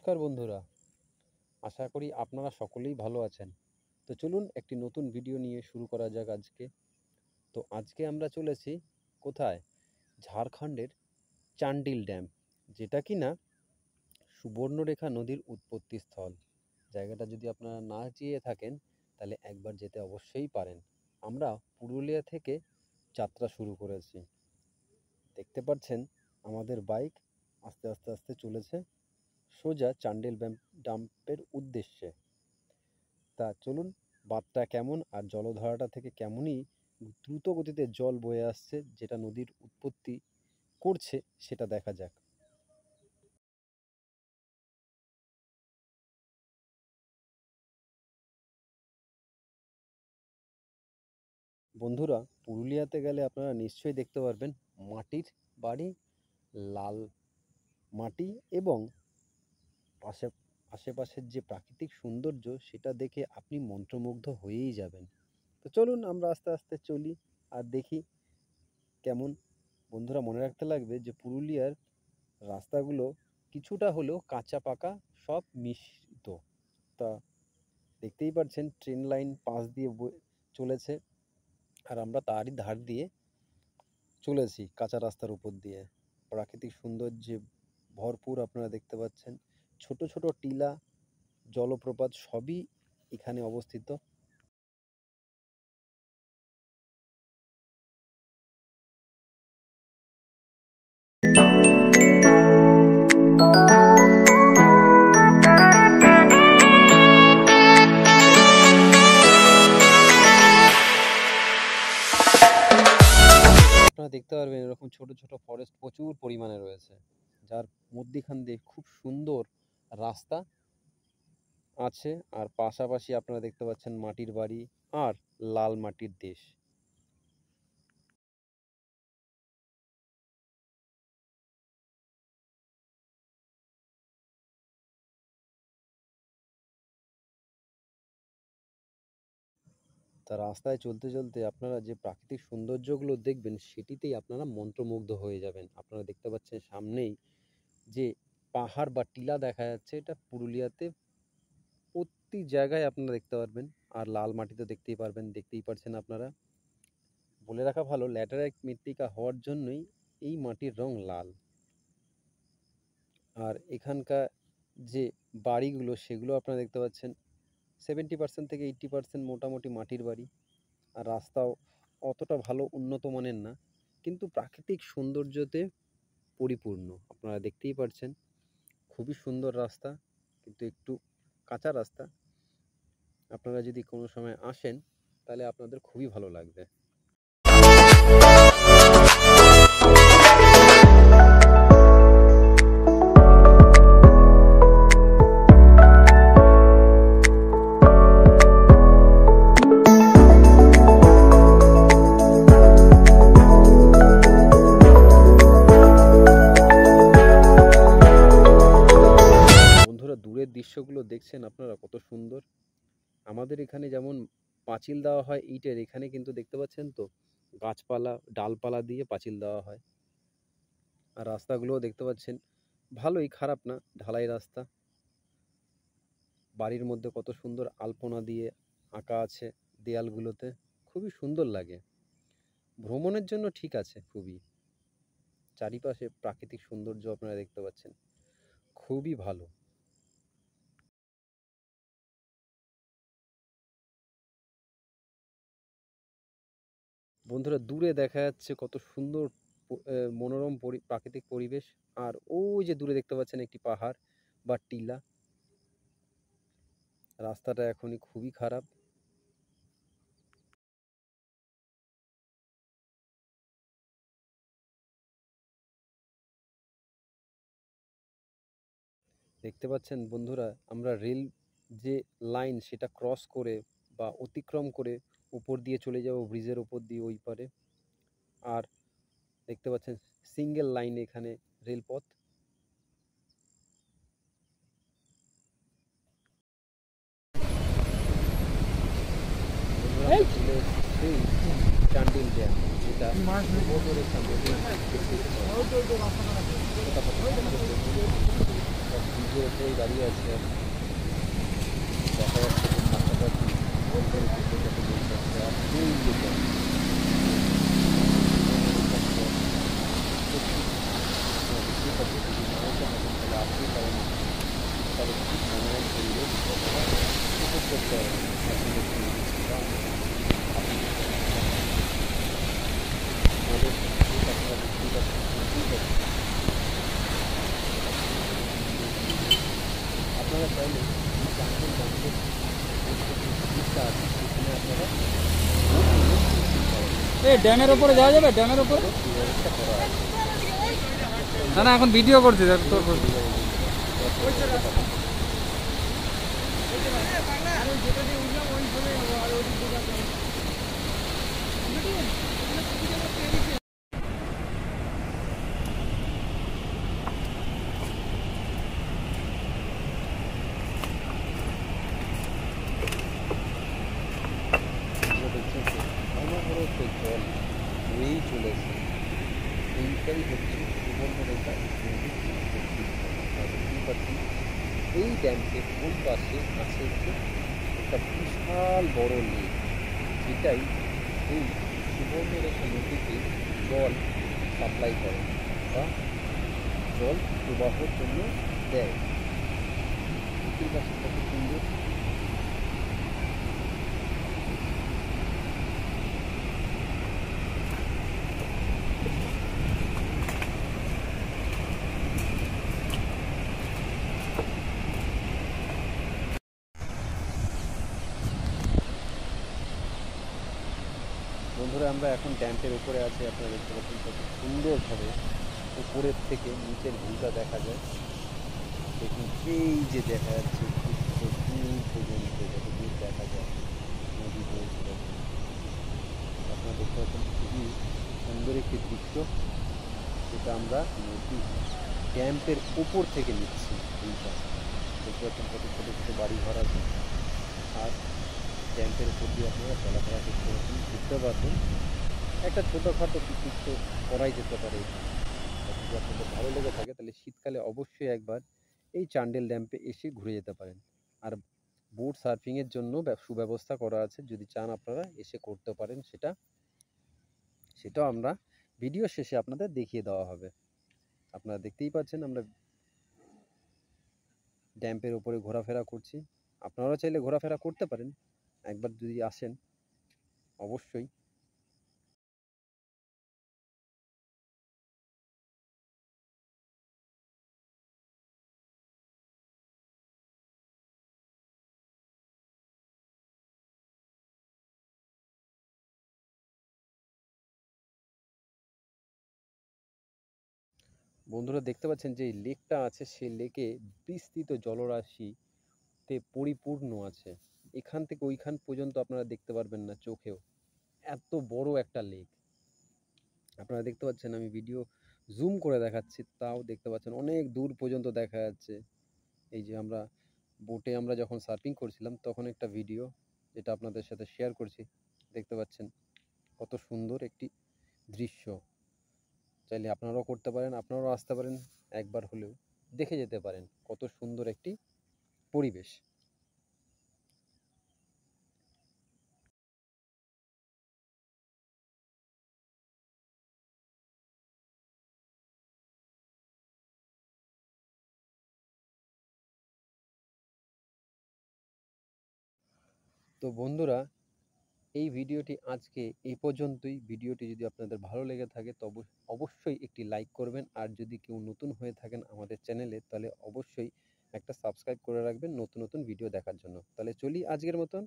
নমস্কার বন্ধুরা, আশা করি আপনারা সকলেই ভালো আছেন। তো চলুন একটি নতুন ভিডিও নিয়ে শুরু করা যাক আজকে। তো আজকে আমরা চলেছি কোথায়? ঝাড়খণ্ডের চান্ডিল ড্যাম, যেটা কিনা সুবর্ণরেখা নদীর উৎপত্তি স্থল। জায়গাটা যদি আপনারা না যেয়ে থাকেন তাহলে একবার যেতে অবশ্যই পারেন। আমরা পুরুলিয়া থেকে যাত্রা শুরু করেছি। দেখতে পাচ্ছেন আমাদের বাইক আস্তে আস্তে আস্তে চলেছে সোজা চান্ডিল ডাম্পের উদ্দেশ্যে। তা চলুন বাঁধটা কেমন আর জলধারাটা থেকে কেমনই দ্রুত গতিতে জল বয়ে আসছে, যেটা নদীর উৎপত্তি করছে, সেটা দেখা যাক। বন্ধুরা, পুরুলিয়াতে গেলে আপনারা নিশ্চয়ই দেখতে পারবেন মাটির বাড়ি, লাল মাটি এবং আশেপাশের যে প্রাকৃতিক সৌন্দর্য, সেটা দেখে আপনি মন্ত্রমুগ্ধ হয়েই যাবেন। তো চলুন আমরা আস্তে আস্তে চলি আর দেখি কেমন। বন্ধুরা, মনে রাখতে লাগবে যে পুরুলিয়ার রাস্তাগুলো কিছুটা হলেও কাঁচা পাকা সব মিশ্রিত। তা দেখতেই পাচ্ছেন ট্রেন লাইন পাশ দিয়ে চলেছে, আর আমরা তারই ধার দিয়ে চলেছি কাঁচা রাস্তার উপর দিয়ে। প্রাকৃতিক সৌন্দর্যে ভরপুর আপনারা দেখতে পাচ্ছেন। ছোট ছোট টিলা, জলপ্রপাত সবই এখানে অবস্থিত। আপনারা দেখতে পারবেন এরকম ছোট ছোট ফরেস্ট প্রচুর পরিমাণে রয়েছে, যার মধ্যিখান দিয়ে খুব সুন্দর রাস্তা আছে। আর পাশাপাশি আপনারা দেখতে পাচ্ছেন মাটির বাড়ি আর লাল মাটির দেশ। তা রাস্তায় চলতে চলতে আপনারা যে প্রাকৃতিক সৌন্দর্যগুলো দেখবেন, সেটিতেই আপনারা মন্ত্রমুগ্ধ হয়ে যাবেন। আপনারা দেখতে পাচ্ছেন সামনেই যে পাহাড় বা টিলা দেখা যাচ্ছে, এটা পুরুলিয়াতে প্রতি জায়গায় আপনারা দেখতে পারবেন। আর লাল মাটিতে দেখতেই পারবেন, দেখতেই পাচ্ছেন আপনারা। বলে রাখা ভালো, ল্যাটেরাইট মৃত্তিকা হওয়ার জন্যই এই মাটির রং লাল। আর এখানকার যে বাড়িগুলো, সেগুলো আপনারা দেখতে পাচ্ছেন 70% থেকে 80% মোটামুটি মাটির বাড়ি। আর রাস্তাও অতটা ভালো উন্নত মানের না, কিন্তু প্রাকৃতিক সৌন্দর্যতে পরিপূর্ণ। আপনারা দেখতেই পাচ্ছেন খুবই সুন্দর রাস্তা, কিন্তু একটু কাঁচা রাস্তা। আপনারা যদি কোনো সময় আসেন তাহলে আপনাদের খুবই ভালো লাগবে। দূরের দৃশ্যগুলো দেখছেন আপনারা কত সুন্দর। আমাদের এখানে যেমন পাঁচিল দেওয়া হয় ইটের, এখানে কিন্তু দেখতে পাচ্ছেন তো গাছপালা ডালপালা দিয়ে পাঁচিল দেওয়া হয়। আর রাস্তাগুলোও দেখতে পাচ্ছেন ভালোই, খারাপ না, ঢালাই রাস্তা। বাড়ির মধ্যে কত সুন্দর আলপনা দিয়ে আঁকা আছে দেয়ালগুলোতে, খুবই সুন্দর লাগে। ভ্রমণের জন্য ঠিক আছে খুবই। চারিপাশে প্রাকৃতিক সৌন্দর্য আপনারা দেখতে পাচ্ছেন, খুবই ভালো। বন্ধুরা, দূরে দেখা যাচ্ছে কত সুন্দর মনোরম প্রাকৃতিক পরিবেশ। আর ওই যে দূরে দেখতে পাচ্ছেন একটি পাহাড় বা টিলা। রাস্তাটা এখনই খুবই খারাপ। দেখতে পাচ্ছেন বন্ধুরা, আমরা রেল যে লাইন, সেটা ক্রস করে বা অতিক্রম করে উপর দিয়ে চলে যাব ব্রিজের উপর দিয়ে ওই পারে। আর দেখতে পাচ্ছেন সিঙ্গেল লাইন এখানে রেলপথ। সেই চান্ডিল ড্যাম, যেটা সুবর্ণরেখা নদীর ব্রিজের উপরেই দাঁড়িয়ে আছি আমি। দেখা যাচ্ছে যে কাছাকাছি বলতে যাতে বলতে আর এই যে দেখতেই পাচ্ছি যদি নাও থাকেন তাহলে আসতেই পারেন, তবে খুব মনোরম পরিবেশ আপনারা উপভোগ করতে পারেন। আমাদের আপনারা দেখতেই পাচ্ছেন, আপনারা চাইলে চাঁদের ব্যাংকের ব্রিজটা আছে সেখানে আপনারা এই ড্যামের উপরে যাওয়া যাবে? ড্যামের উপরে ব্যবস্থা করা আছে। না না, এখন ভিডিও করছি তোর অনবরত জল বয়েই চলেছে। এইটাই হচ্ছে সুবর্ণরেখা দেখতেই পাচ্ছি। এই ড্যামকে ওই পাশে আছে হচ্ছে একটা বিশাল বড় লেক, যেটাই এই সুবর্ণরেখা নদীতে জল সাপ্লাই করে বা জল প্রবাহের জন্য দেয়। দেখতেই পাচ্ছি কত সুন্দর। বন্ধুরা, আমরা এখন ড্যামের উপরে আছি। আপনারা দেখতে পাচ্ছেন কত সুন্দরভাবে উপরের থেকে নিচের ভিউটা দেখা যায়। দেখুন এই যে দেখা যাচ্ছে দূর পর্যন্ত যতদূর দেখা যায় নদী বয়ে চলেছে। আপনারা দেখতে পাচ্ছেন খুবই সুন্দর একটি দৃশ্য, যেটা আমরা নদী ড্যামের উপর থেকে নিচ্ছি। এইটা দেখতে পাচ্ছেন কত ছোটো ছোটো বাড়ি ঘর আছে, আর ড্যামের উপর দিয়ে আপনারা চলাফেরা করতে পারবেন, ঘুরতে পারবেন। একটা ছোটোখাটো পিকনিক তো করাই যেতে পারে এখানে। যদি আপনাদের ভালো লেগে থাকে তাহলে শীতকালে অবশ্যই একবার এই চান্ডেল ড্যামে এসে ঘুরে যেতে পারেন। আর বোট সার্ফিংয়ের জন্য সুব্যবস্থা করা আছে, যদি চান আপনারা এসে করতে পারেন। সেটাও আমরা ভিডিও শেষে আপনাদের দেখিয়ে দেওয়া হবে। আপনারা দেখতেই পাচ্ছেন আমরা ড্যামের উপরে ঘোরাফেরা করছি। আপনারাও চাইলে ঘোরাফেরা করতে পারেন, একবার যদি আসেন অবশ্যই। বন্ধুরা দেখতে পাচ্ছেন যে এই লেকটা আছে, সেই লেকে বিস্তৃত জলরাশিতে পরিপূর্ণ আছে। এখান থেকে ওইখান পর্যন্ত আপনারা দেখতে পারবেন না চোখেও, এত বড় একটা লেক। আপনারা দেখতে পাচ্ছেন আমি ভিডিও জুম করে দেখাচ্ছি, তাও দেখতে পাচ্ছেন অনেক দূর পর্যন্ত দেখা যাচ্ছে। এই যে আমরা বোটে আমরা যখন সার্ফিং করছিলাম তখন একটা ভিডিও, যেটা আপনাদের সাথে শেয়ার করছি। দেখতে পাচ্ছেন কত সুন্দর একটি দৃশ্য। চাইলে আপনারাও করতে পারেন, আপনারাও আসতে পারেন, একবার হলেও দেখে যেতে পারেন কত সুন্দর একটি পরিবেশ। তো বন্ধুরা, এই ভিডিওটি আজকে এই পর্যন্তই। ভিডিওটি যদি আপনাদের ভালো লেগে থাকে তবে অবশ্যই একটি লাইক করবেন, আর যদি কেউ নতুন হয়ে থাকেন আমাদের চ্যানেলে তাহলে অবশ্যই একটা সাবস্ক্রাইব করে রাখবেন নতুন নতুন ভিডিও দেখার জন্য। তাহলে চলি আজকের মতন।